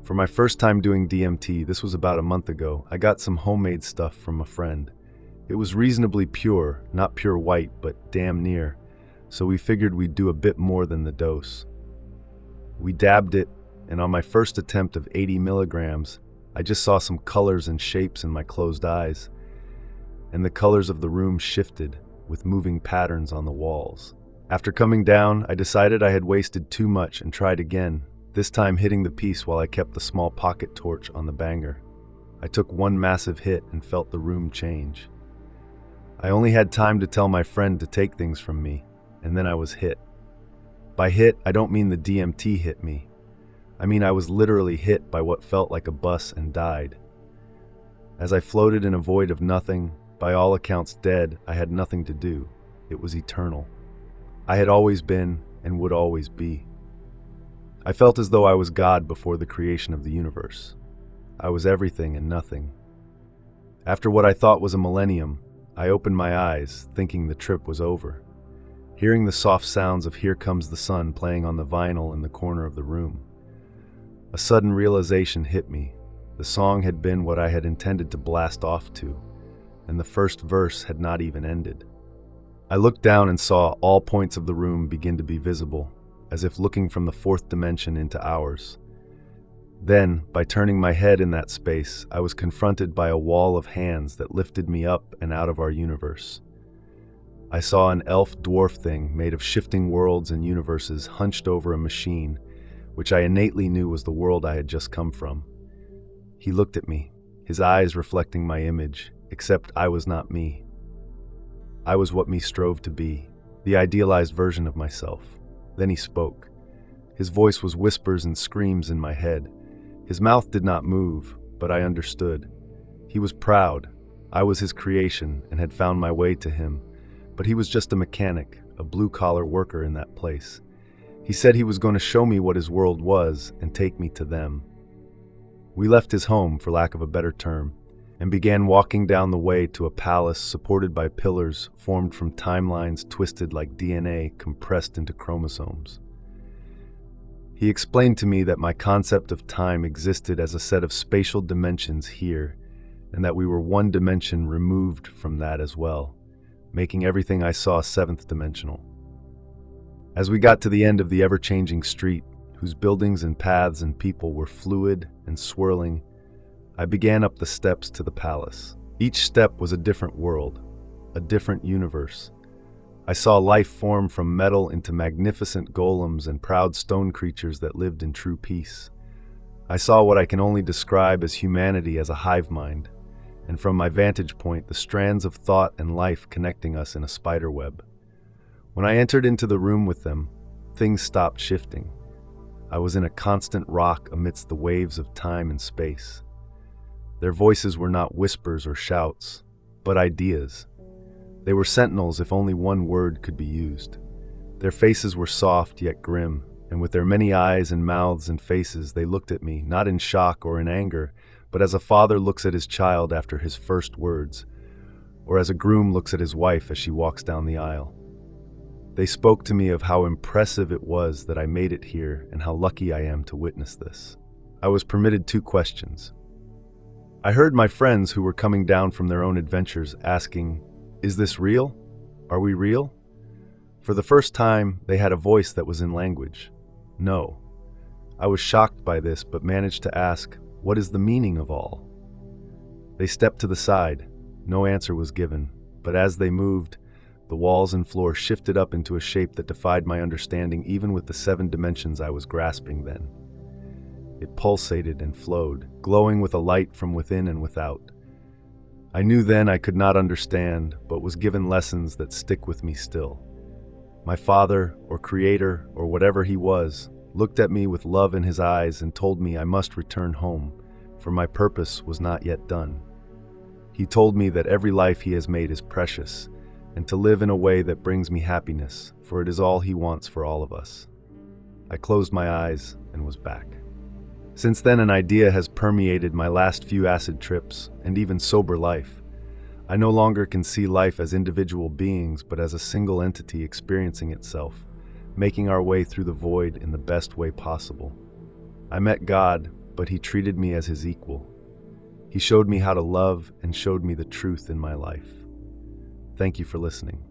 For my first time doing DMT, this was about a month ago, I got some homemade stuff from a friend. It was reasonably pure, not pure white, but damn near, so we figured we'd do a bit more than the dose. We dabbed it, and on my first attempt of 80 milligrams, I just saw some colors and shapes in my closed eyes, and the colors of the room shifted, with moving patterns on the walls. After coming down, I decided I had wasted too much and tried again, this time hitting the piece while I kept the small pocket torch on the banger. I took one massive hit and felt the room change. I only had time to tell my friend to take things from me, and then I was hit. By hit, I don't mean the DMT hit me. I mean I was literally hit by what felt like a bus and died. As I floated in a void of nothing, by all accounts dead, I had nothing to do. It was eternal. I had always been and would always be. I felt as though I was God before the creation of the universe. I was everything and nothing. After what I thought was a millennium, I opened my eyes, thinking the trip was over. Hearing the soft sounds of Here Comes the Sun playing on the vinyl in the corner of the room. A sudden realization hit me. The song had been what I had intended to blast off to, and the first verse had not even ended. I looked down and saw all points of the room begin to be visible, as if looking from the fourth dimension into ours. Then, by turning my head in that space, I was confronted by a wall of hands that lifted me up and out of our universe. I saw an elf-dwarf thing made of shifting worlds and universes hunched over a machine, which I innately knew was the world I had just come from. He looked at me, his eyes reflecting my image, except I was not me. I was what me strove to be, the idealized version of myself. Then he spoke. His voice was whispers and screams in my head. His mouth did not move, but I understood. He was proud. I was his creation and had found my way to him, but he was just a mechanic, a blue-collar worker in that place. He said he was going to show me what his world was and take me to them. We left his home, for lack of a better term, and began walking down the way to a palace supported by pillars formed from timelines twisted like DNA compressed into chromosomes. He explained to me that my concept of time existed as a set of spatial dimensions here, and that we were one dimension removed from that as well, making everything I saw seventh dimensional. As we got to the end of the ever-changing street, whose buildings and paths and people were fluid and swirling, I began up the steps to the palace. Each step was a different world, a different universe. I saw life form from metal into magnificent golems and proud stone creatures that lived in true peace. I saw what I can only describe as humanity as a hive mind, and from my vantage point, the strands of thought and life connecting us in a spider web. When I entered into the room with them, things stopped shifting. I was in a constant rock amidst the waves of time and space. Their voices were not whispers or shouts, but ideas. They were sentinels if only one word could be used. Their faces were soft yet grim, and with their many eyes and mouths and faces, they looked at me, not in shock or in anger, but as a father looks at his child after his first words, or as a groom looks at his wife as she walks down the aisle. They spoke to me of how impressive it was that I made it here and how lucky I am to witness this. I was permitted 2 questions. I heard my friends who were coming down from their own adventures asking, "Is this real? Are we real?" For the first time, they had a voice that was in language. No. I was shocked by this, but managed to ask, "What is the meaning of all?" They stepped to the side. No answer was given, but as they moved, the walls and floor shifted up into a shape that defied my understanding even with the 7 dimensions I was grasping then. It pulsated and flowed, glowing with a light from within and without. I knew then I could not understand, but was given lessons that stick with me still. My father, or creator, or whatever he was, looked at me with love in his eyes and told me I must return home, for my purpose was not yet done. He told me that every life he has made is precious, and to live in a way that brings me happiness, for it is all he wants for all of us. I closed my eyes and was back. Since then, an idea has permeated my last few acid trips and even sober life. I no longer can see life as individual beings, but as a single entity experiencing itself, making our way through the void in the best way possible. I met God, but he treated me as his equal. He showed me how to love and showed me the truth in my life. Thank you for listening.